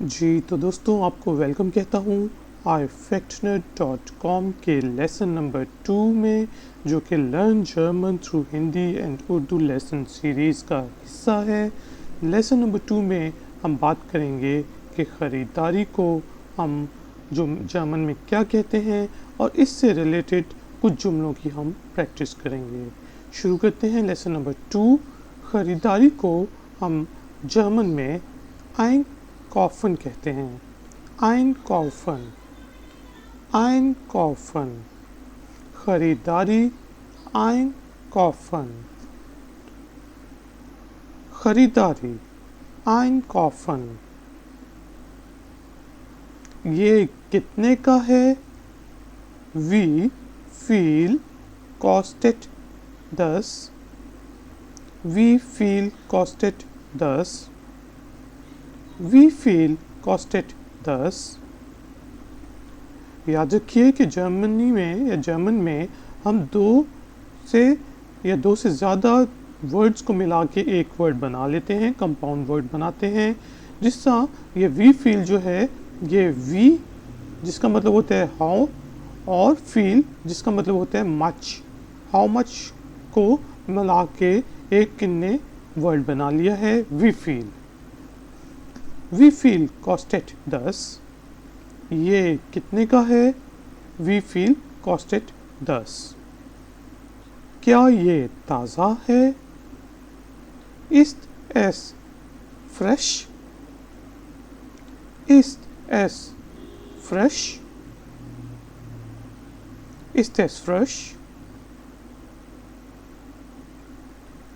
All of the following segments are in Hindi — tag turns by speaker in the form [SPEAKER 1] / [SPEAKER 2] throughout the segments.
[SPEAKER 1] जी तो दोस्तों आपको वेलकम कहता हूँ iFactNet.com के लेसन नंबर 2 में, जो कि learn German through Hindi and Urdu lesson series का हिस्सा है। लेसन नंबर 2 में हम बात करेंगे कि ख़रीदारी को हम जो जर्मन में क्या कहते हैं और इससे रिलेटेड कुछ जुमलों की हम प्रैक्टिस करेंगे। शुरू करते हैं लेसन नंबर 2। ख़रीदारी को हम जर्मन में आइन कॉफन कहते हैं। आइन कॉफन, आइन कॉफन, खरीदारी, आइन कॉफन, खरीदारी, आइन कॉफन। ये कितने का है? वी फील कॉस्टेड 10, वी फील कॉस्टेड 10, वी फील कॉस्टेड 10। याद रखिए कि जर्मनी में या जर्मन में हम दो से ज़्यादा वर्ड्स को मिला के एक वर्ड बना लेते हैं, कंपाउंड वर्ड बनाते हैं। जिसका ये वी फील जो है, ये वी जिसका मतलब होता है हाउ और फील जिसका मतलब होता है मच, हाउ मच को मिला के एक किन्ने वर्ड बना लिया है वी फील। वी फील कॉस्टेड 10, ये कितने का है? वी फील कॉस्टेड 10। क्या ये ताज़ा है? इस्ट एस फ्रेश, इस्ट एस फ्रेश, इस्ट एस फ्रेश।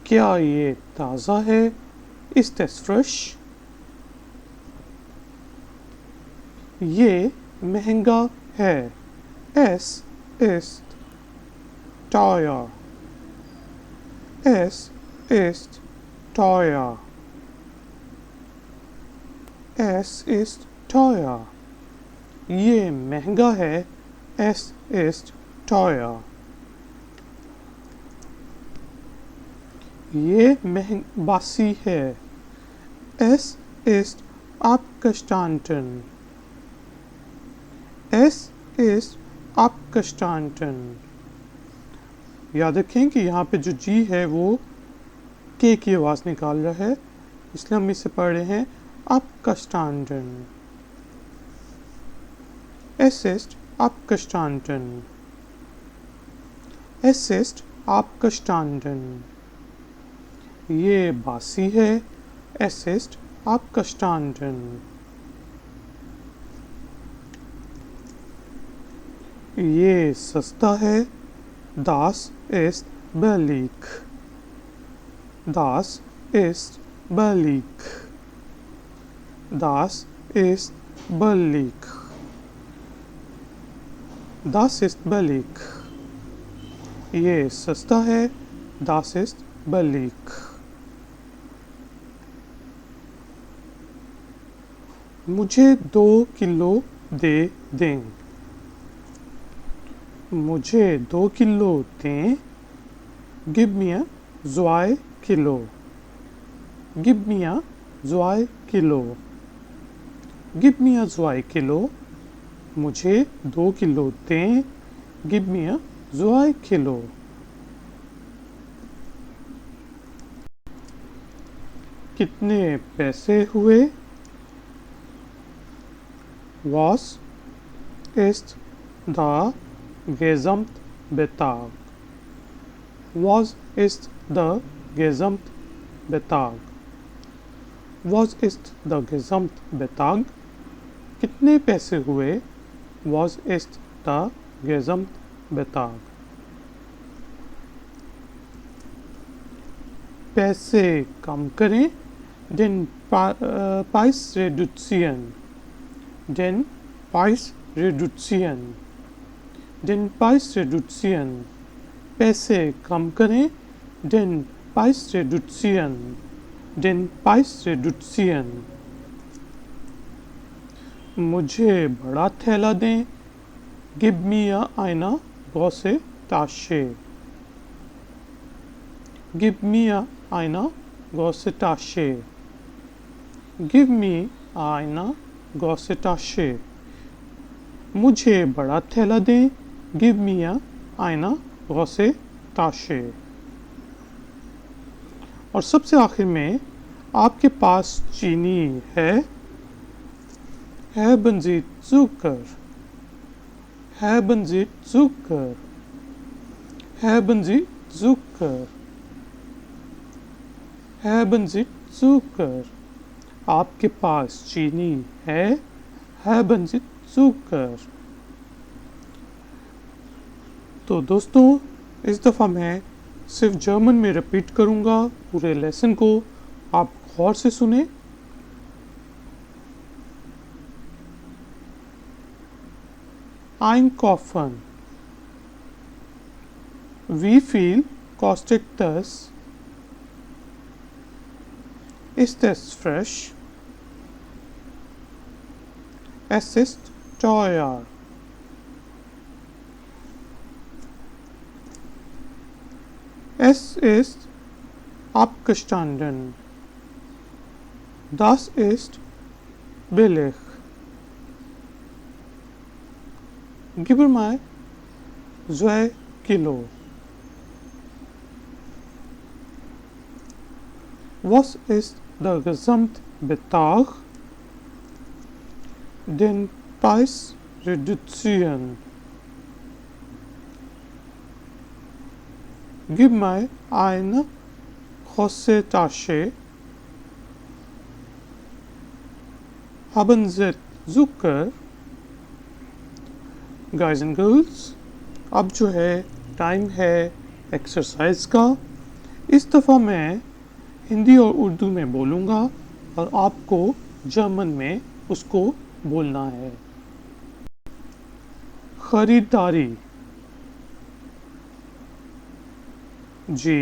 [SPEAKER 1] क्या ये ताज़ा है? इस्ट एस फ्रेश। ये महंगा है। एस ist teuer, es ist teuer, es ist teuer। ये महंगा है। es ist teuer। ये बासी है। es ist abgestanden, es ist abgestanden। याद रखें कि यहाँ पे जो जी है वो के की आवाज़ निकाल रहा है, इसलिए हम इसे पढ़ रहे हैं abgestanden। es ist abgestanden, es ist abgestanden। ये बासी है। es ist abgestanden। ये सस्ता है। das ist billig, das ist billig, das ist billig, das ist billig। ये सस्ता है। das ist billig। मुझे 2 किलो दे दें, मुझे 2 किलो दें। गिव मी अ 2 किलो, गिव मी अ 2 किलो, गिव मी अ 2 किलो। मुझे 2 किलो दें। गिव मी अ 2 किलो। कितने पैसे हुए? Was ist der Gesamtbetrag? Was ist der Gesamtbetrag? Was ist der Gesamtbetrag? कितने पैसे हुए? Was ist der Gesamtbetrag? पैसे कम करें। Den Preis reduzieren, den Preis reduzieren, den Preis reduzieren। पैसे कम करें। den Preis reduzieren, den Preis reduzieren। मुझे बड़ा थैला दें। Gib mir eine große Tasche, Gib mir eine große Tasche, Give me eine große Tasche. मुझे बड़ा थैला दें. Give me eine große Tasche. और सबसे आखिर में आपके पास चीनी है. Haben Sie Zucker? Haben Sie Zucker? Haben Sie Zucker? Haben Sie Zucker? आपके पास चीनी है. Haben Sie Zucker? तो दोस्तों, इस दफ़ा मैं सिर्फ जर्मन में रिपीट करूँगा पूरे लेसन को. आप गौर से सुने. Einkaufen. Wie viel kostet das? Ist es frisch? Es ist teuer. Es ist abgestanden. Das ist billig. Gib mir mal 2 Kilo. Was ist der Gesamtbetrag? Den Preis reduzieren. Gib mir eine große Tasche. Haben Sie Zucker? Guys and girls, अब जो है टाइम है एक्सरसाइज का. इस दफ़ा मैं हिंदी और उर्दू में बोलूँगा और आपको जर्मन में उसको बोलना है. खरीदारी. जी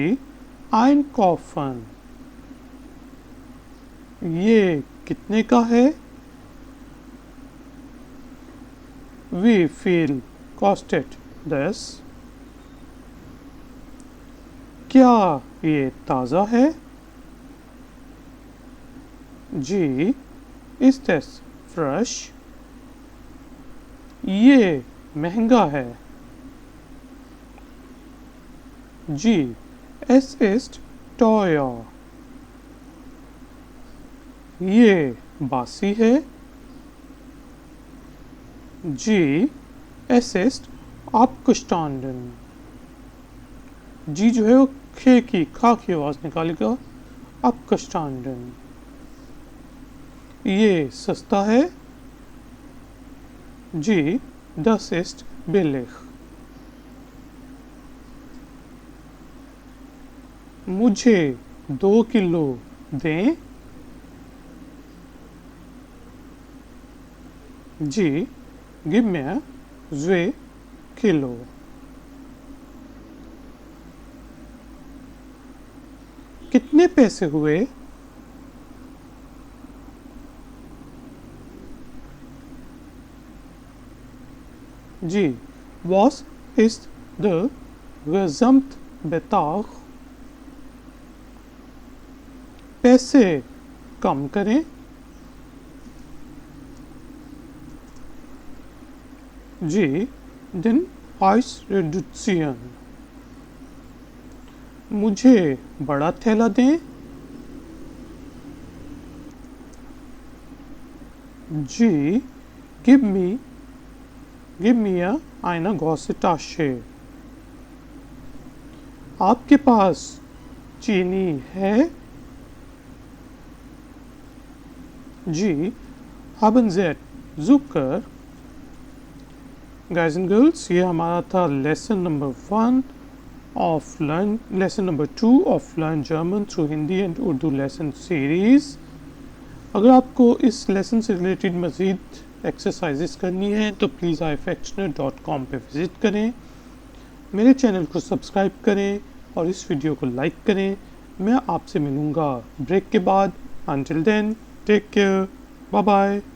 [SPEAKER 1] einkaufen. ये कितने का है? Wie viel kostet das? क्या ये ताज़ा है? जी ist es fresh? ये महंगा है. जी es ist teuer. ये बासी है. जी es ist abgestanden. जी जो है वो खे की खा की आवाज़ निकालेगा. abgestanden. ये सस्ता है. जी das ist billig. मुझे 2 किलो दें. जी Gib mir 2 Kilo. कितने पैसे हुए? जी was ist der Gesamtbetrag? पैसे कम करें. जी den Preis reduzieren. मुझे बड़ा थैला दें. जी give me eine große Tasche. आपके पास चीनी है? जी haben Sie Zucker? Guys and girls, ये हमारा था lesson number 1 of lesson number 2 of learn German through Hindi and Urdu lesson series. अगर आपको इस लेसन से रिलेटेड मज़ीद एक्सरसाइजेस करनी है तो प्लीज़ ifactioner.com पे विज़िट करें. मेरे चैनल को सब्सक्राइब करें और इस वीडियो को लाइक करें. मैं आपसे मिलूँगा ब्रेक के बाद. Until then, take care. Bye bye.